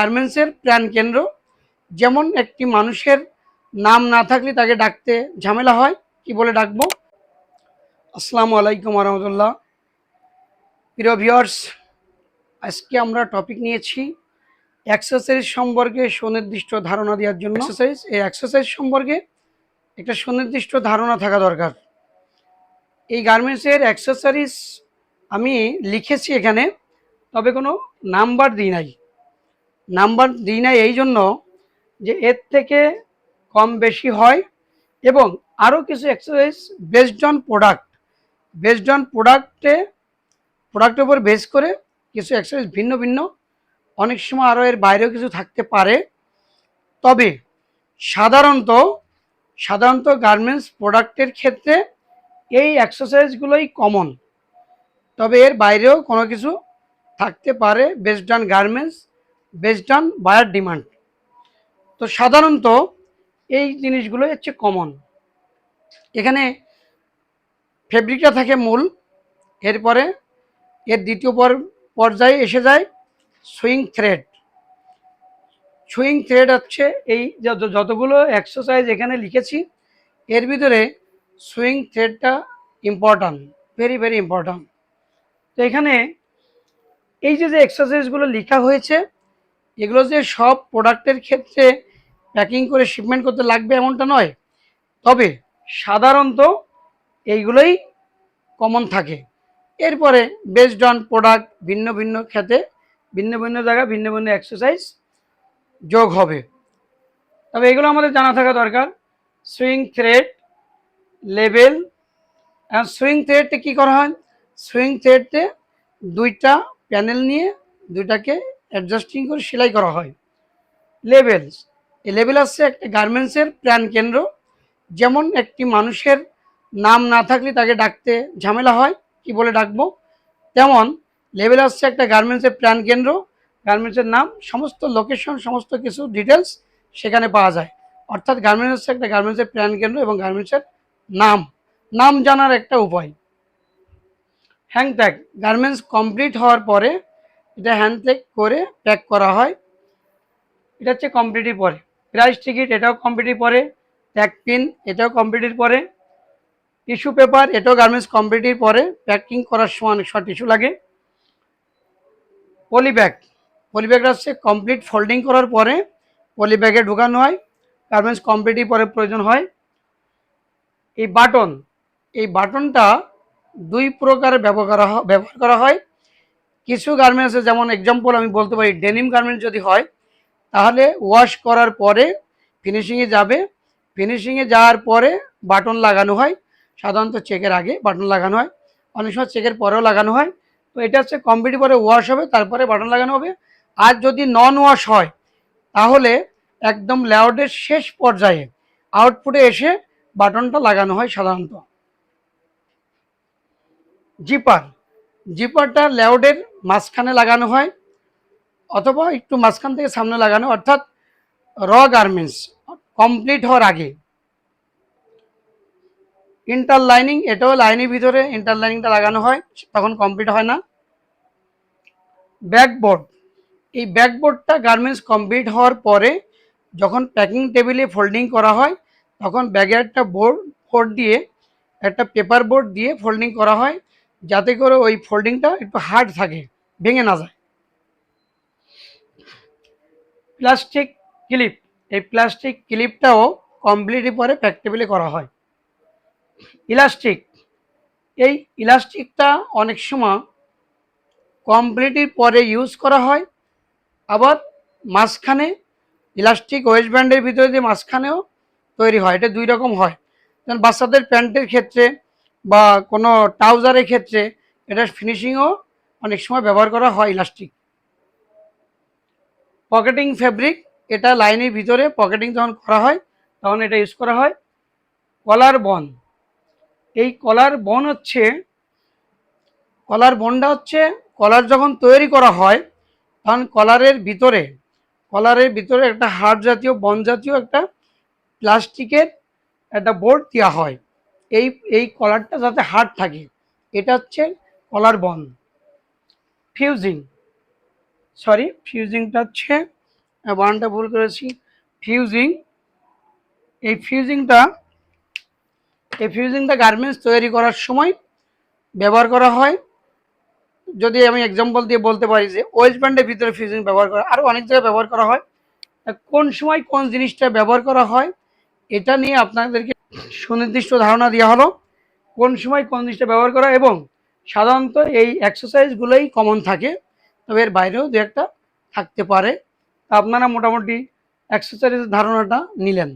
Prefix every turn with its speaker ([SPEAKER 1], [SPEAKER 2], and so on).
[SPEAKER 1] গার্মেন্টসের প্রাণকেন্দ্র। যেমন একটি মানুষের নাম না থাকলে তাকে ডাকতে ঝামেলা হয়, কি বলে ডাকবো? আসসালামু আলাইকুম রহমতুল্লাহ। প্রিয় ভিউয়ার্স, আজকে আমরা টপিক নিয়েছি এক্সারসাইজ সম্পর্কে সুনির্দিষ্ট ধারণা দেওয়ার জন্য। এই এক্সারসাইজ সম্পর্কে একটা সুনির্দিষ্ট ধারণা থাকা দরকার। এই গার্মেন্টসের এক্সারসাইজ আমি লিখেছি এখানে, তবে কোনো নাম্বার দিই নাই এই জন্য যে এর থেকে কম বেশি হয়, এবং আরও কিছু এক্সারসাইজ বেসড অন প্রোডাক্টের উপর বেস করে কিছু এক্সারসাইজ ভিন্ন ভিন্ন, অনেক সময় আরও এর বাইরেও কিছু থাকতে পারে। তবে সাধারণত গার্মেন্টস প্রোডাক্টের ক্ষেত্রে এই এক্সারসাইজগুলোই কমন, তবে এর বাইরেও কোনো কিছু থাকতে পারে based on garments, based on buyer demand. তো সাধারণত এই জিনিসগুলো হচ্ছে কমন। এখানে ফেব্রিকটা থাকে মূল, এরপরে এর দ্বিতীয় পর্যায়ে এসে যায় সুইং থ্রেড হচ্ছে এই যতগুলো এক্সারসাইজ এখানে লিখেছি এর ভিতরে সুইং থ্রেডটা ইম্পর্ট্যান্ট, ভেরি ভেরি ইম্পর্ট্যান্ট। তো এখানে এই যে এক্সারসাইজগুলো লেখা হয়েছে এগুলো যে সব প্রোডাক্টের ক্ষেত্রে প্যাকিং করে শিপমেন্ট করতে লাগবে এমনটা নয়, তবে সাধারণত এইগুলোই কমন থাকে। এরপরে বেসড অন প্রোডাক্ট ভিন্ন ভিন্ন ক্ষেত্রে ভিন্ন ভিন্ন জায়গায় ভিন্ন ভিন্ন এক্সারসাইজ যোগ হবে, তবে এগুলো আমাদের জানা থাকা দরকার। Swing thread, level. আর সুইং থ্রেডে কী করা হয়? সুইং থ্রেডে দুইটা প্যানেল নিয়ে দুইটাকে অ্যাডজাস্টিং করে সেলাই করা হয়। এই লেভেল হচ্ছে একটা গার্মেন্টসের প্রাণকেন্দ্র। যেমন একটি মানুষের নাম না থাকলে তাকে ডাকতে ঝামেলা হয়, কি বলে ডাকবো? তেমন লেভেল হচ্ছে একটা গার্মেন্টসের প্রাণকেন্দ্র। গার্মেন্টসের নাম, সমস্ত লোকেশন, সমস্ত কিছু ডিটেলস সেখানে পাওয়া যায়। অর্থাৎ গার্মেন্টস হচ্ছে একটা গার্মেন্টসের প্রাণকেন্দ্র এবং গার্মেন্টসের নাম জানার একটা উপায়। হ্যান্ড ট্যাগ, গার্মেন্টস কমপ্লিট হওয়ার পরে এটা হ্যান্ড ট্যাগ করে প্যাক করা হয়, এটা হচ্ছে কমপ্লিটের পরে। প্রাইস টিকিট, এটাও কমপ্লিটের পরে। ট্যাগ পিন, এটাও কমপ্লিটের পরে। টিস্যু পেপার, এটাও গার্মেন্টস কমপ্লিটের পরে। প্যাকিং করার সময় অনেক সময় টিস্যু লাগে। পলিব্যাগটা হচ্ছে কমপ্লিট ফোল্ডিং করার পরে পলিব্যাগে ঢোকানো হয়, গার্মেন্টস কমপ্লিটের পরে প্রয়োজন হয়। এই বাটনটা দুই প্রকার ব্যবহার করা হয়। কিছু গার্মেন্টসে, যেমন এক্সাম্পল আমি বলতে পারি, ডেনিম গার্মেন্টস যদি হয় তাহলে ওয়াশ করার পরে ফিনিশিংয়ে যাওয়ার পরে বাটন লাগানো হয়। সাধারণত চেকের আগে বাটন লাগানো হয়, অনেক সময় চেকের পরেও লাগানো হয়। তো এটা হচ্ছে কমপ্লিট পরে ওয়াশ হবে, তারপরে বাটন লাগানো হবে। আর যদি নন ওয়াশ হয় তাহলে একদম লেআউটের শেষ পর্যায়ে আউটপুটে এসে বাটনটা লাগানো হয় সাধারণত। জিপারটা লেআউটের মাঝখানে লাগানো হয়, অথবা একটু মাঝখান থেকে সামনে লাগানো, অর্থাৎ র গার্মেন্টস কমপ্লিট হওয়ার আগে। ইন্টারলাইনিং, এটাও লাইনের ভিতরে ইন্টারলাইনিংটা লাগানো হয়, তখন কমপ্লিট হয় না। এই ব্যাকবোর্ডটা গার্মেন্টস কমপ্লিট হওয়ার পরে যখন প্যাকিং টেবিলে ফোল্ডিং করা হয় তখন ব্যাগে একটা একটা পেপার বোর্ড দিয়ে ফোল্ডিং করা হয়, যাতে করে ওই ফোল্ডিংটা একটু হার্ড থাকে, ভেঙে না যায়। প্লাস্টিক ক্লিপ, এই প্লাস্টিক ক্লিপটাও কমপ্লিটের পরে প্যাক টেবিলে করা হয়। এই ইলাস্টিকটা অনেক সময় কমপ্লিটের পরে ইউজ করা হয়, আবার মাঝখানে ইলাস্টিক ওয়েস্ট ব্যান্ডের ভিতরে দিয়ে মাঝখানেও তৈরি হয়। এটা দুই রকম হয়, যেমন বাচ্চাদের প্যান্টের ক্ষেত্রে বা কোনো ট্রাউজারের ক্ষেত্রে এটা ফিনিশিংও অনেক সময় ব্যবহার করা হয় ইলাস্টিক। পকেটিং ফেব্রিক, এটা লাইনের ভিতরে পকেটিং যখন করা হয় তখন এটা ইউজ করা হয়। এই কলার বনটা হচ্ছে কলার যখন তৈরি করা হয় তখন কলারের ভিতরে একটা হার্ড জাতীয় বন জাতীয় একটা প্লাস্টিকের একটা বোর্ড দেওয়া হয়, এই কলারটা যাতে হার্ড থাকে, এটা হচ্ছে কলার বন। ফিউজিংটা হচ্ছে বানানটা ভুল করেছি, ফিউজিং। এই ফিউজিংটা গার্মেন্টস তৈরি করার সময় ব্যবহার করা হয়। যদি আমি এক্সাম্পল দিয়ে বলতে পারি যে ওয়েস্ট ব্যান্ডের ভিতরে ফিউজিং ব্যবহার করা, আরও অনেক জায়গায় ব্যবহার করা হয়। কোন সময় কোন জিনিসটা ব্যবহার করা হয় এটা নিয়ে আপনাদেরকে সুনির্দিষ্ট ধারণা দেওয়া হলো, কোন সময় কোন জিনিসটা ব্যবহার করা, এবং সাধারণত এই এক্সারসাইজগুলোই কমন থাকে, তবে এর বাইরেও দু একটা থাকতে পারে। আপনারা মোটামুটি এক্সারসাইজের ধারণাটা নিলেন।